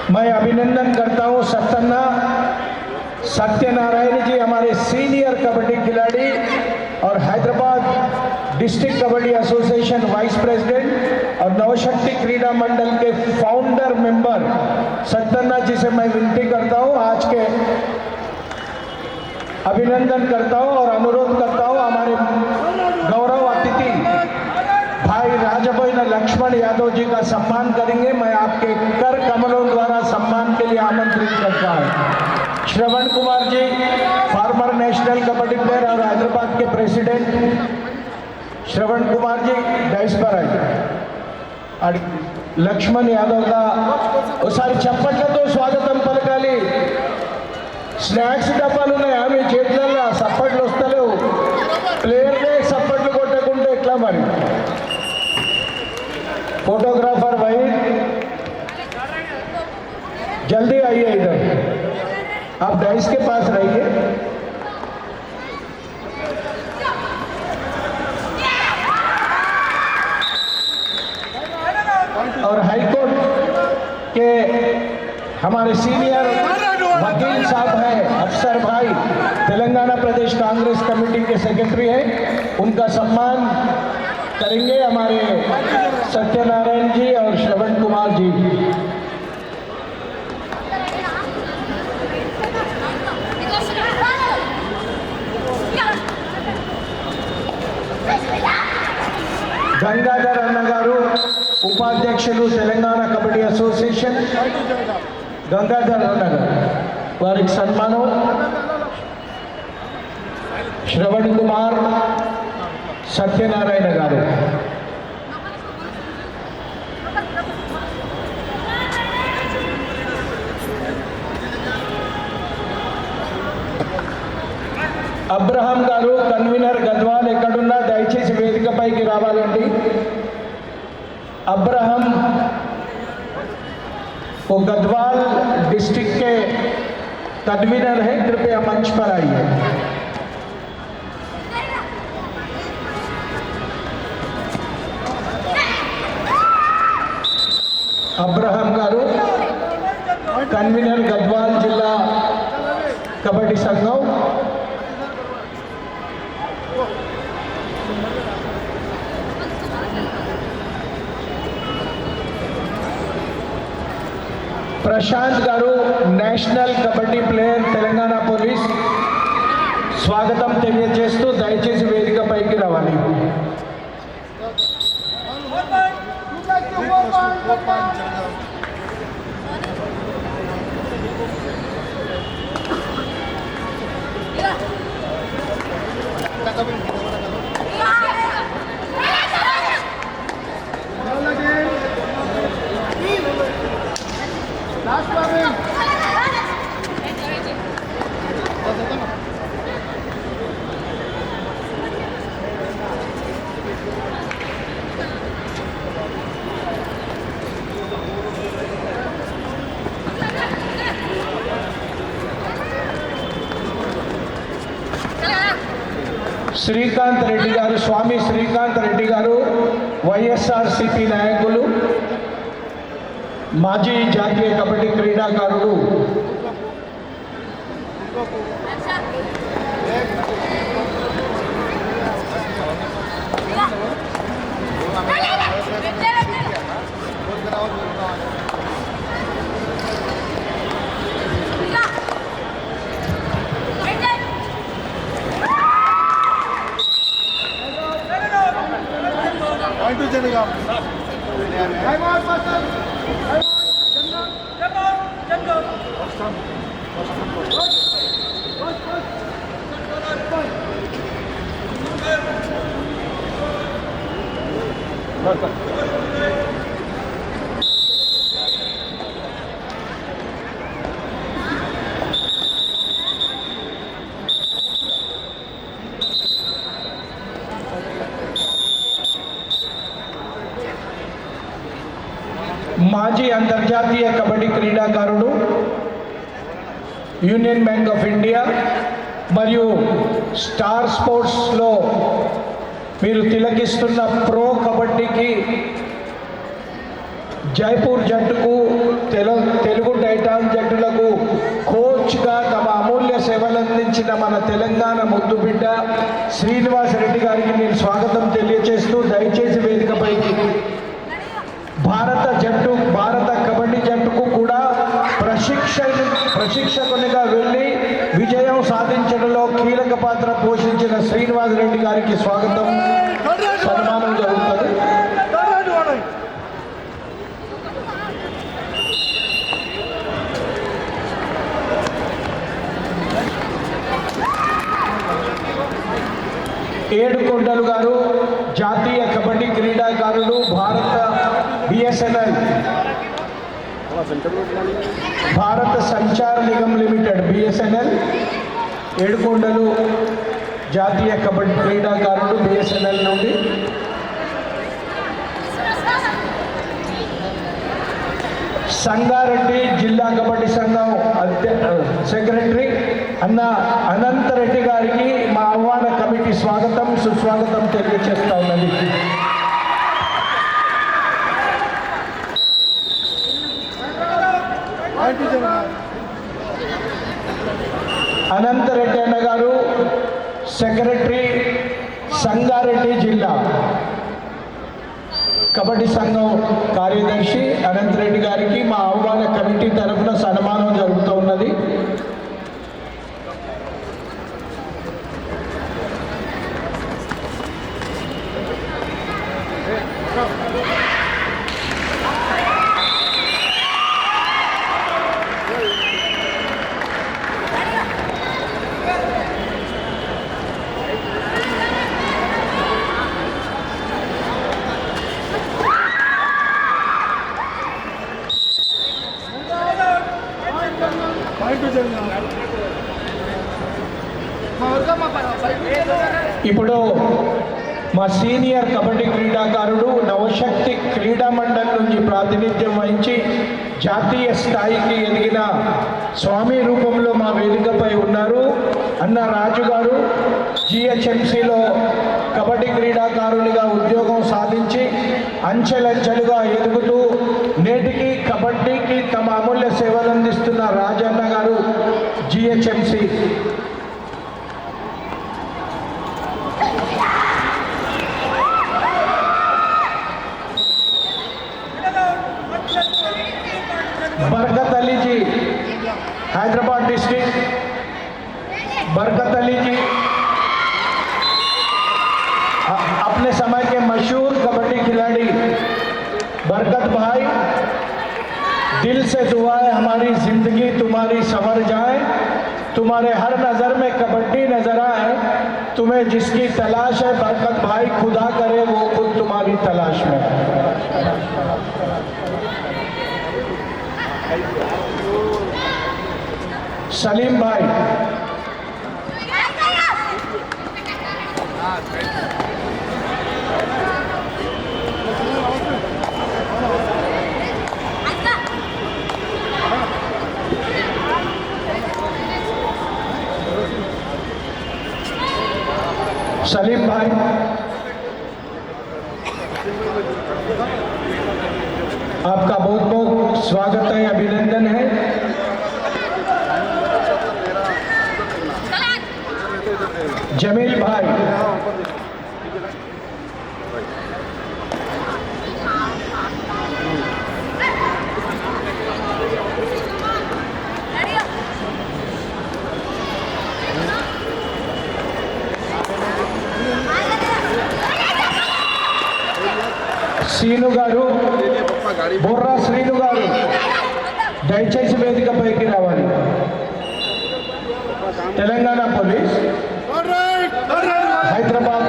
मैं अभिनंदन करता हूं सत्यनारायण जी, हमारे सीनियर कबड्डी खिलाड़ी और Hyderabad district kabaddi association vice president और नवशक्ति क्रीड़ा मंडल के फाउंडर मेंबर सत्यनारायण जी से मैं विनती करता हूं, आज के अभिनंदन करता हूं और अनुरोध करता हूं हमारे गौरव अतिथि भाई राजभोईन लक्ष्मण यादव जी का सम्मान करेंगे। मैं आपके कर कमलों द्वारा सम्मान के लिए आमंत्रित करता हूं। Shravan Kumar ji, farmer national kabaddi player और हैदराबाद के प्रेसिडेंट श्रवण कुमार जी डाइस पर आए। लक्ष्मण यादव का ఒకసారి చప్పట్లతో స్వాగతం పలకాలి। స్నాక్స్ డబ్బాలు ఉన్నాయి, ఆమె చేతులలో సప్పట్లు వస్తలేవు, ప్లేయర్లే సప్పట్లు కొట్టకుంటే ఎట్లా మరి? फोटोग्राफर भाई जल्दी आइए इधर, आप डाइस के पास रहिए। और हाईकोर्ट के हमारे सीनियर वकील साहब हैं अफसर भाई, तेलंगाना प्रदेश कांग्रेस कमेटी के सेक्रेटरी हैं, उनका सम्मान करेंगे हमारे सत्यनारायण जी और श्रवण कुमार जी। गंगाधर अन्न गारू उपाध्यक्षुలు తెలంగాణ కబడ్డీ అసోసియేషన్, గంగాధర్ అన్న గారు, వారికి సన్మానం। శ్రవణ్ కుమార్, సత్యనారాయణ గారు। అబ్రహాం గారు కన్వీనర్ గద్వాల్ ఎక్కడున్నా దయచేసి వేదికపైకి రావాలండి। अब्राहम वो गढ़वाल डिस्ट्रिक्ट के कन्वीनर है, कृपया मंच पर आइए। अब्राहम गारू कन्वीनर गढ़वाल जिला कबड्डी संघం। Prashant garu national kabaddi player, Telangana police, స్వాగతం తెలియజేస్తూ దయచేసి వేదికపైకి రావాలి। శ్రీకాంత్ రెడ్డి గారు, స్వామి శ్రీకాంత్ రెడ్డి గారు వైఎస్ఆర్సీపీ నాయకులు, మాజీ జాతీయ కబడ్డీ క్రీడాకారుడు, మాజీ అంతర్జాతీయ కబడ్డీ క్రీడాకారుడు, యూనియన్ బ్యాంక్ ఆఫ్ ఇండియా మరియు స్టార్ స్పోర్ట్స్లో మీరు తిలకిస్తున్న ప్రో కబడ్డీకి జైపూర్ జట్టుకు తెలుగు టైటాన్ జట్టులకు కోచ్గా తమ అమూల్య సేవలు అందించిన మన తెలంగాణ ముద్దుబిడ్డ శ్రీనివాస్ రెడ్డి గారికి నేను స్వాగతం తెలియజేస్తూ దయచేసి వేదికపైకి భారత కబడ్డీ జట్టుకు కూడా ప్రశిక్షకునిగా వెళ్ళి విజయం సాధించడంలో కీలక పాత్ర పోషించిన శ్రీనివాస్ రెడ్డి గారికి స్వాగతం సన్మానం జరుగుతుంది. ఏడుకొండలు గారు జాతీయ కబడ్డీ క్రీడాకారులు, భారత BSNL భారత సంచార్ నిగమ్ లిమిటెడ్ BSNL ఏడుకొండలు జాతీయ కబడ్డీ క్రీడాకారుడు BSNL నుండి. సంగారెడ్డి జిల్లా కబడ్డీ సంఘం సెక్రటరీ అన్న అనంతరెడ్డి గారికి మా ఆహ్వాన కమిటీ స్వాగతం సుస్వాగతం తెలియజేస్తా ఉన్నది. అనంతరెడ్డి అన్న గారు సెక్రటరీ సంగారెడ్డి జిల్లా కబడ్డీ సంఘం కార్యదర్శి అనంతరెడ్డి గారికి మా ఆహ్వాన కమిటీ తరఫున సన్మానం జరుగుతూ ఉన్నది. ఇప్పుడు మా సీనియర్ కబడ్డీ క్రీడాకారుడు నవశక్తి క్రీడా మండలి నుంచి ప్రాతినిధ్యం వహించి జాతీయ స్థాయికి ఎదిగిన స్వామి రూపంలో మా వేదికపై ఉన్నారు అన్న రాజు గారు. GHMCలో కబడ్డీ క్రీడాకారునిగా ఉద్యోగం సాధించి అంచెలంచెలుగా ఎదుగుతూ నేటికి కబడ్డీకి తమ అమూల్య సేవలు అందిస్తున్న రాజన్న గారు GHMC. बरकत अली जी हैदराबाद डिस्ट्रिक्ट, बरकत अली जी अपने समय के मशहूर कबड्डी खिलाड़ी बरकत भाई, दिल से दुआ है हमारी जिंदगी तुम्हारी संवर जाए, तुम्हारे हर नज़र में कबड्डी नजर आए, तुम्हें जिसकी तलाश है बरकत भाई खुदा करे वो खुद तुम्हारी तलाश में. सलीम भाई, सलीम भाई आपका बहुत बहुत स्वागत है, अभिनंदन है. जमील भाई, శ్రీను గారు, బొర్రా శ్రీను గారు దయచేసి వేదికపైకి రావాలి. Telangana police, Hyderabad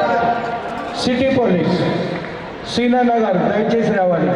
city police Seenanagar దయచేసి రావాలి.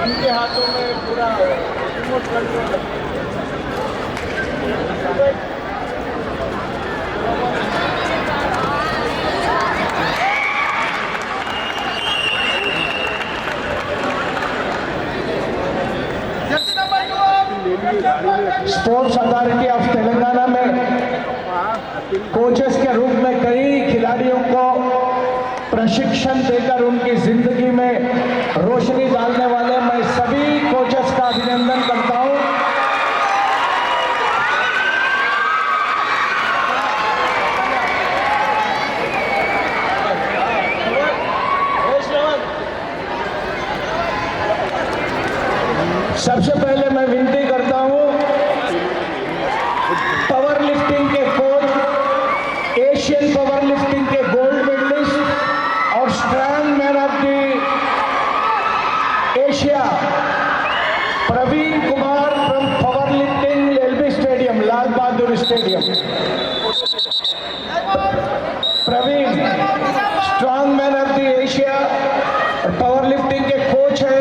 उनके हाथों में पूरा रिमोट कंट्रोल है. स्पोर्ट्स अथॉरिटी ऑफ तेलंगाना में कोचेस के रूप में कई खिलाड़ियों को प्रशिक्षण देकर उनकी जिंदगी में रोशनी डालने वाले मैं सभी कोचेस का अभिनंदन करता हूं. सबसे पहले मैं विनती करता हूं पावर लिफ्टिंग के कोच, एशियन पावर लिफ्टिंग के गोल्ड मेडलिस्ट और strong man of the Asia Praveen Kumar from power lifting LB stadium, Lal Bahadur stadium. Praveen strong man of the Asia power lifting के कोच है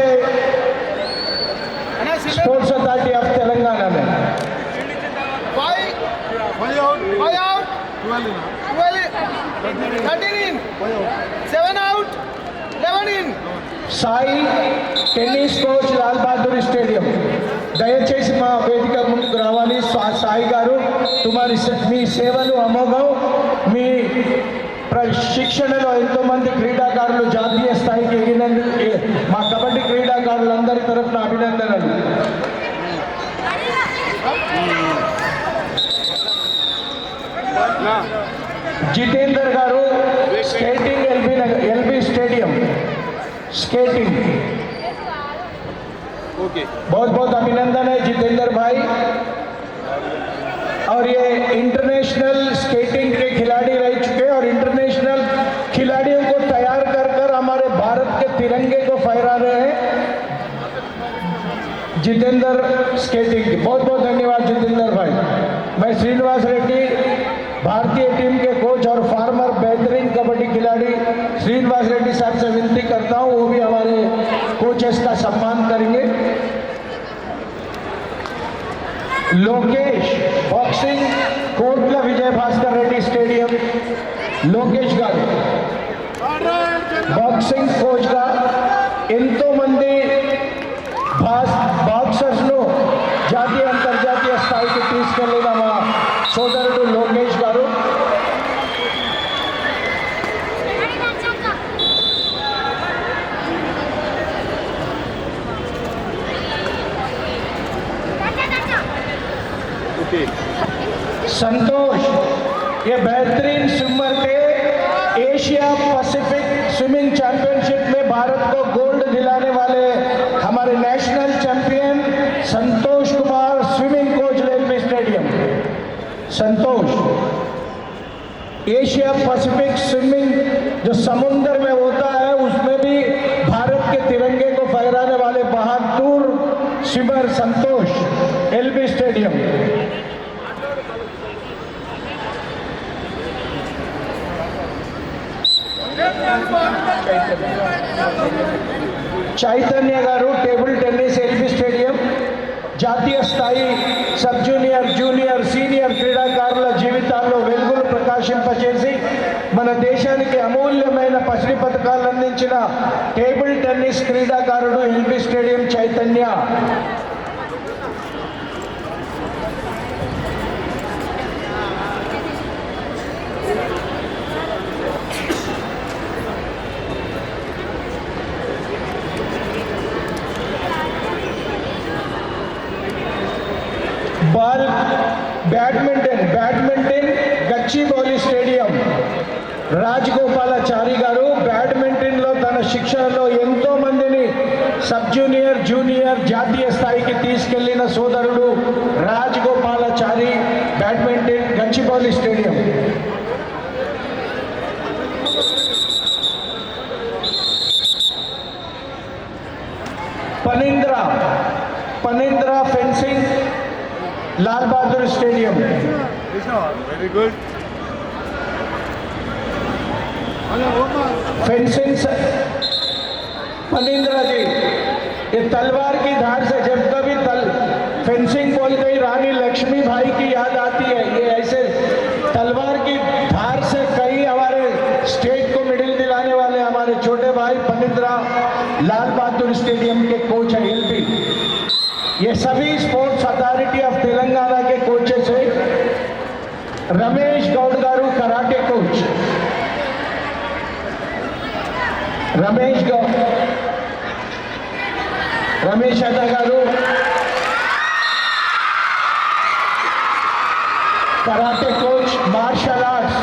स्पोर्ट्स अथॉरिटी ऑफ तेलंगाना में. 7 out, 11 in. Sai tennis coach Lal Bahadur stadium. దయచేసి మా వేదిక ముందుకు రావాలి. సాయి గారు మీ సేవలు అమోఘం. మీ శిక్షణలో ఎంతోమంది క్రీడాకారులు జాతీయ స్థాయికి ఎగినందుకు మా కబడ్డీ క్రీడాకారులందరి తరఫున అభినందనలు. జితేందర్ గారు स्केटिंग एलबी स्टेडियम स्केटिंग. बहुत बहुत अभिनंदन है जितेंद्र भाई. और ये इंटरनेशनल स्केटिंग के खिलाड़ी रह चुके और इंटरनेशनल खिलाड़ियों को तैयार कर कर हमारे भारत के तिरंगे को फहरा रहे हैं. जितेंद्र स्केटिंग, बहुत बहुत धन्यवाद जितेंद्र भाई. मैं श्रीनिवास रेड्डी भारतीय टीम के कोच और फार्मर बेहतरीन कबड्डी खिलाड़ी श्रीनिवास रेड्डी साहब से विनती करता हूं वो भी हमारे कोचेस का सम्मान करेंगे. लोकेश बॉक्सिंग कोटला विजय भास्कर रेड्डी स्टेडियम. लोकेश गारू బాక్సింగ్ కోచ్గా ఎంతోమంది బాక్సర్స్ను జాతీయ అంతర్జాతీయ స్థాయికి తీసుకెళ్లిన మా సోదరుడు లోకేష్ గారు. संतोष ये बेहतरीन स्विमर थे. एशिया पैसिफिक स्विमिंग चैंपियनशिप में भारत को गोल्ड दिलाने वाले हमारे national champion Santosh Kumar swimming coach railway stadium. Santosh Asia pacific swimming जो समुद्र में होता है उसमें भी भारत के तिरंगे को फहराने वाले बहादुर स्विमर संतोष एलबी स्टेडियम. చైతన్య గారు టేబుల్ టెన్నిస్ ఎల్బీ స్టేడియం. జాతీయ స్థాయి సబ్ జూనియర్ జూనియర్ సీనియర్ క్రీడాకారుల జీవితాల్లో వెలుగులు ప్రకాశింపచేసి మన దేశానికి అమూల్యమైన పసిడి పథకాలు అందించిన టేబుల్ టెన్నిస్ క్రీడాకారుడు LB stadium Chaitanya. Ball badminton Gachibowli stadium Rajagopalachari గారు బ్యాడ్మింటన్లో తన శిక్షణలో ఎంతో మందిని సబ్ జూనియర్ జూనియర్ జాతీయ స్థాయికి తీసుకెళ్లిన సోదరుడు Rajagopalachari badminton Gachibowli stadium. Panindra fencing Lal Bahadur stadium. Very good. Fencing Panindra ji, ये तलवार की धार से जब कभी फेंसिंग बोलते ही रानी लक्ष्मी भाई की याद आती है. ये ऐसे तलवार की धार से कई हमारे स्टेट को मेडल दिलाने वाले हमारे छोटे भाई पनिंद्रा लाल बहादुर स्टेडियम के कोच है एलपी. ये सभी स्पोर्ट्स अथॉरिटी ऑफ तेलंगाना के कोचेस है. रमेश गौड़ गारू कराटे कोच, रमेश अदा गारू कराटे कोच. मार्शल आर्ट्स,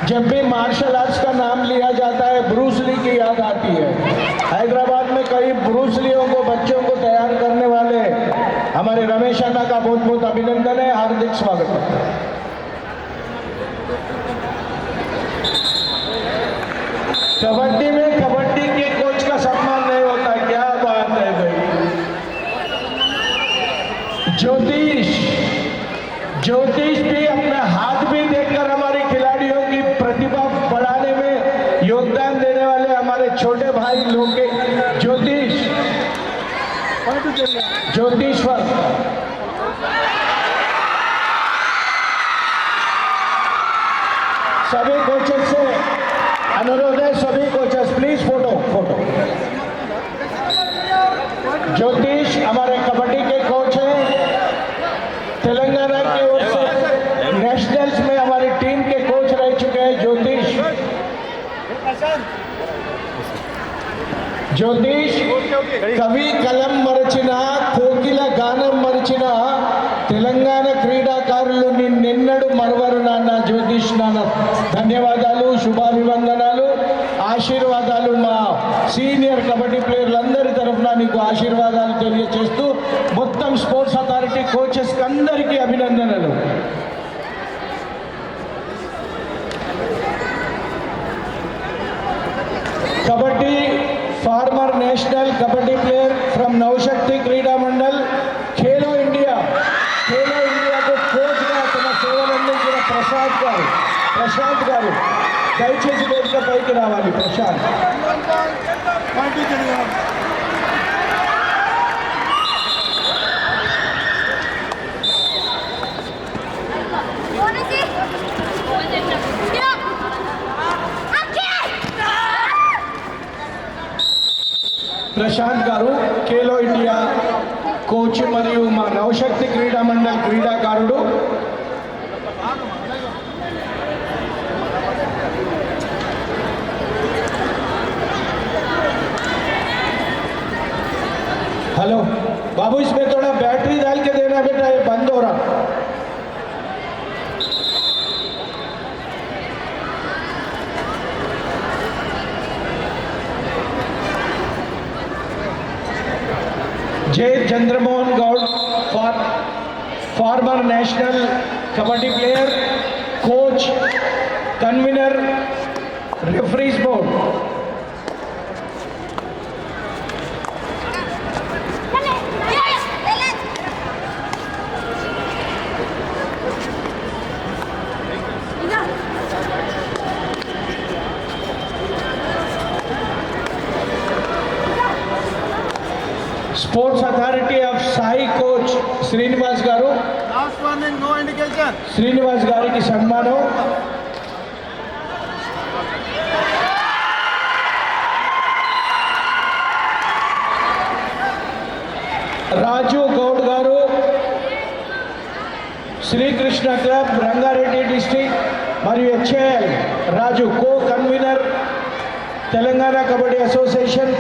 जब भी मार्शल आर्ट्स का नाम लिया जाता है ब्रूस ली की याद आती है. हैदराबाद में कई ब्रूस लियों को बच्चों को तैयार करने वाले हमारे रमेश अन्ना का बहुत बहुत अभिनंदन है, हार्दिक स्वागत है. कबड्डी में कबड्डी के कोच का सम्मान नहीं होता, क्या बात है भाई. ज्योतिष भी अपने हाथ भी देखकर हमारे खिलाड़ियों की प्रतिभा बढ़ाने में योगदान देने वाले हमारे छोटे भाई लोग के ज्योतिश्वर सभी कोचेस से अनुरोध है, सभी कोचेस प्लीज फोटो. ज्योतिष हमारे कबड्डी के कोच हैं. तेलंगाना की ओर से नेशनल्स में हमारी टीम के कोच रह चुके हैं ज्योतिष. कवि कलम मरचिना कोकिल गानम मरचिना తెలంగాణ క్రీడాకారులు నిన్నెన్నడు మరవరు నాన్న జ్యోతిష్ నాన్న. ధన్యవాదాలు, శుభాభివందనాలు, ఆశీర్వాదాలు. మా సీనియర్ కబడ్డీ ప్లేయర్లందరి తరఫున నీకు ఆశీర్వాదాలు తెలియజేస్తూ మొత్తం స్పోర్ట్స్ అథారిటీ కోచెస్కి అందరికీ అభినందనలు. Kabaddi former national kabaddi player from Navshakti Krida Mandal Khelo India को कोच గా తన సేవలు అందించిన ప్రశాంత్ గారు దయచేసి వేదిక పైకి రావాలి. ప్రశాంత్ ప్రశాంత్ గారు ఖేలో ఇండియా కోచ్ మరియు మా నవశక్తి క్రీడా మండల్ క్రీడాకారుడు. हेलो बाबू, इसमें थोड़ा बैटरी डाल के देना बेटा, ये बंद हो रहा. Jai Chandramohan Goud, former national kabaddi player, coach, convener, referees board. Sports authority of Sai coach Srinivas garu. Last warning, no indication. Srinivas garu की सम्मानो. राजू गौड़ गारू, श्रीकृष्ण क्लब रंगारेड्डी डिस्ट्रिक्ट మరియు HAL Raju co convener Telangana kabaddi association.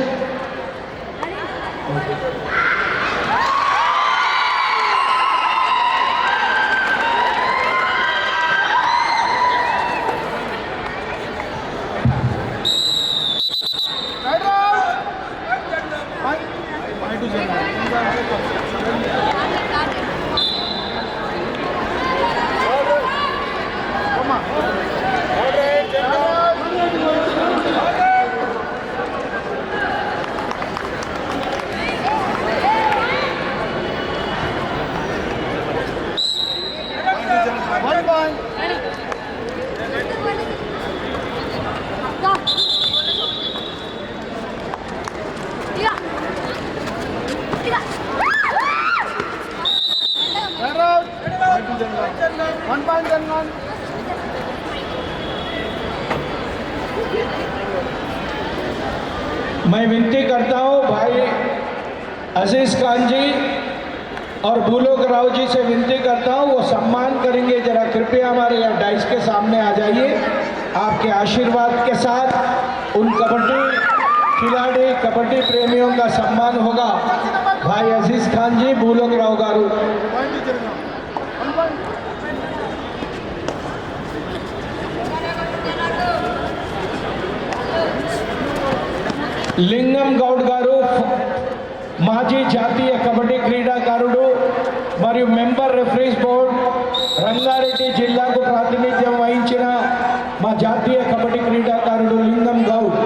point. Fair out. 1 point then one. मैं विनती करता हूं भाई अजीज खान जी और बुलोक राव जी से विनती करता हूं, वो सम्मान करेंगे। जरा कृपया हमारे यहाँ डाइस के सामने आ जाइए। आपके आशीर्वाद के साथ उन कबड्डी खिलाड़ी, कबड्डी प्रेमियों का सम्मान होगा। भाई अजीज खान जी, bullock Rao garu. Point is there now. 1 point. లింగం గౌడ్ గారు మాజీ జాతీయ కబడ్డీ క్రీడాకారుడు మరియు మెంబర్ రెఫరీస్ బోర్డ్ రంగారెడ్డి జిల్లాకు ప్రాతినిధ్యం వహించిన మా జాతీయ కబడ్డీ క్రీడాకారుడు లింగం గౌడ్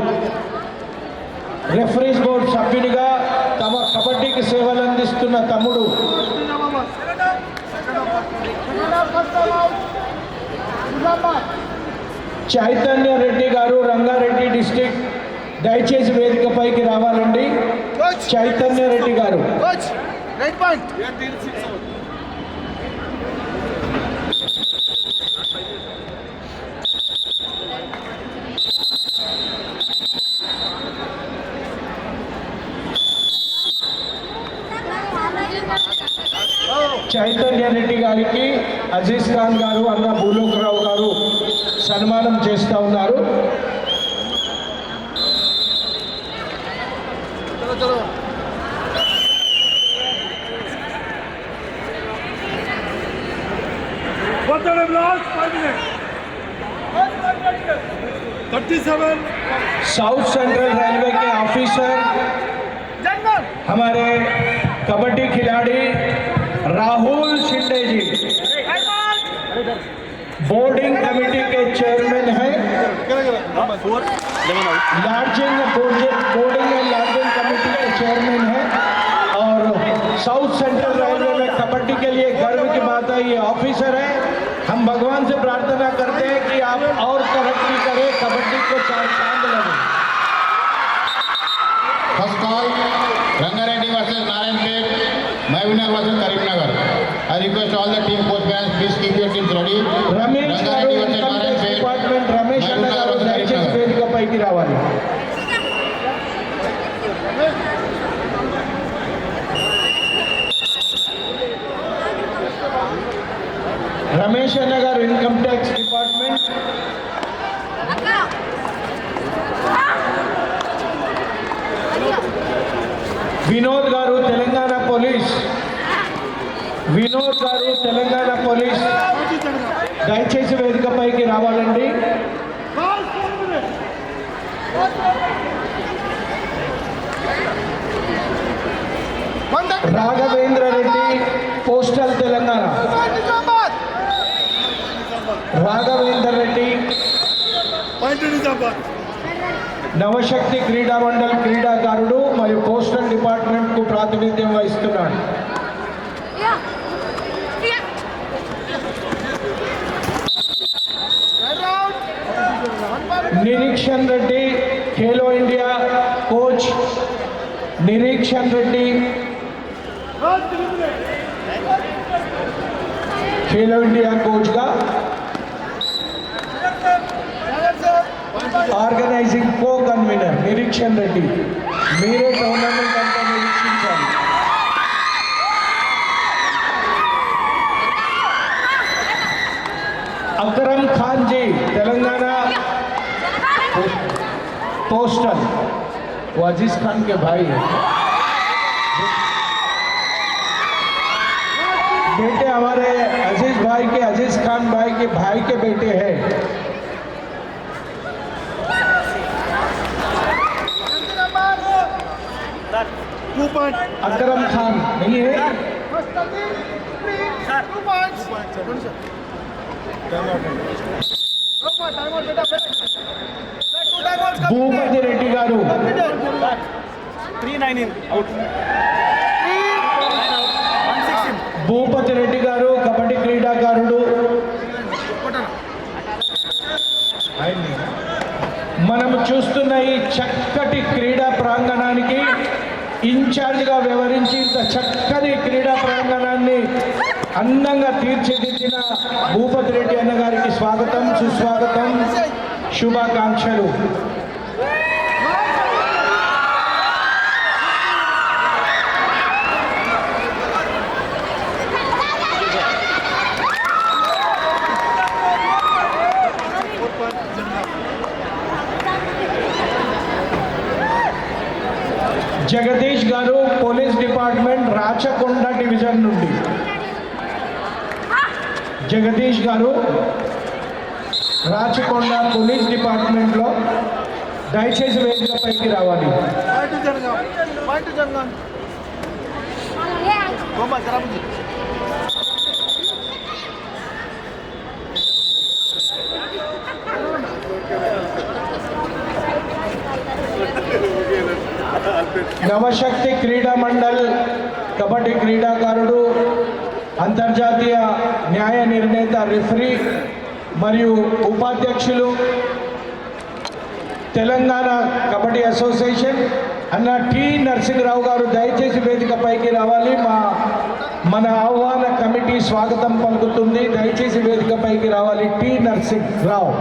రెఫరీస్ బోర్డ్ సభ్యునిగా తమ కబడ్డీకి సేవలు అందిస్తున్న తమ్ముడు చైతన్య రెడ్డి గారు రంగారెడ్డి డిస్టిక్ దయచేసి వేదికపైకి రావాలండి. చైతన్య రెడ్డి గారు. Coach, right point. Chaitanya Reddy గారికి అజీజ్ ఖాన్ గారు, అన్న భూలోక్ రావు గారు సన్మానం చేస్తూ ఉన్నారు. चलो चलो. What the last 5 minutes? 37. South central railway के ऑफिसर हमारे कबड्डी खिलाड़ी राहुल शिंदे जी बोर्डिंग कमेटी के चेयरमैन हैं। लार्जिंग बोर्डिंग एंड लार्जिंग कमेटी के चेयरमैन हैं और साउथ सेंट्रल रेलवे में कबड्डी के लिए गर्व की बात है, ये ऑफिसर है। हम भगवान से प्रार्थना करते हैं कि आप और तरक्की करें, कबड्डी को 4 चांद लगे। First call, Rangareddy versus Narayanpet, Mahavinagar versus Karimnagar. I request all the team coach fans, please keep your teams ready. Ramesh గారు, Rangareddy versus income tax Narayanpet, department Ramesh అన్న Mahavinagar గారు versus దయచేసి Karimnagar. వేదికపైకి రావాలి. రమేష్ అన్న గారు ఇన్కమ్ ట్యాక్స్ డిపార్ట్మెంట్, వినోద్ గారు Telangana police, Vinod గారు తెలంగాణ పోలీస్ దయచేసి వేదికపైకి రావాలండి. Raghavendra Reddy postal Telangana, Raghavender Reddy Point to Nizamabad. Navashakti Krida Mandal క్రీడాకారుడు మరియు పోస్టల్ డిపార్ట్మెంట్ కు ప్రాతినిధ్యం వహిస్తున్నాడు. Right out. 1 point. Nireekshan Reddy Khelo India coach, Nireekshan Reddy Khelo India coach గా organising co convener Nireekshan Reddy, మీరే టోర్నమెంట్ అంతా నిరీక్షించాలి. अकरम खान जी तेलंगाना पोस्टल, वो अजीज खान के भाई हैं। बेटे हमारे अजीज भाई के, अजीज खान भाई के बेटे हैं। 2 point. अकरम खान नहीं है, 2 points. 2 points. Time out. Time out. Bhupathi Reddy గారు, 3-9 out. భూపతి రెడ్డి గారు కబడ్డీ క్రీడాకారుడు చూస్తున్న ఈ చక్కటి క్రీడా ప్రాంగణానికి ఇన్ఛార్జ్గా వ్యవహరించి ఇంత చక్కని క్రీడా ప్రాంగణాన్ని అందంగా తీర్చిదిద్దిన భూపతి రెడ్డి అన్న గారికి స్వాగతం, సుస్వాగతం, శుభాకాంక్షలు. జగదీష్ గారు పోలీస్ డిపార్ట్మెంట్ రాచకొండ డివిజన్ నుండి. జగదీష్ గారు రాచకొండ పోలీస్ డిపార్ట్మెంట్లో దయచేసి వేదికపైకి రావాలి. Point to Jangan. Goma, Karabuji. Navashakti Krida mandal kabaddi క్రీడాకారుడు, అంతర్జాతీయ న్యాయ నిర్ణేత, రిఫరీ మరియు ఉపాధ్యక్షులు, తెలంగాణ కబడ్డీ అసోసియేషన్ అన్న టి నరసింహరావు గారు దయచేసి వేదికపైకి రావాలి. మన ఆహ్వాన కమిటీ స్వాగతం పలుకుతుంది. దయచేసి వేదికపైకి రావాలి టి నరసింహరావు.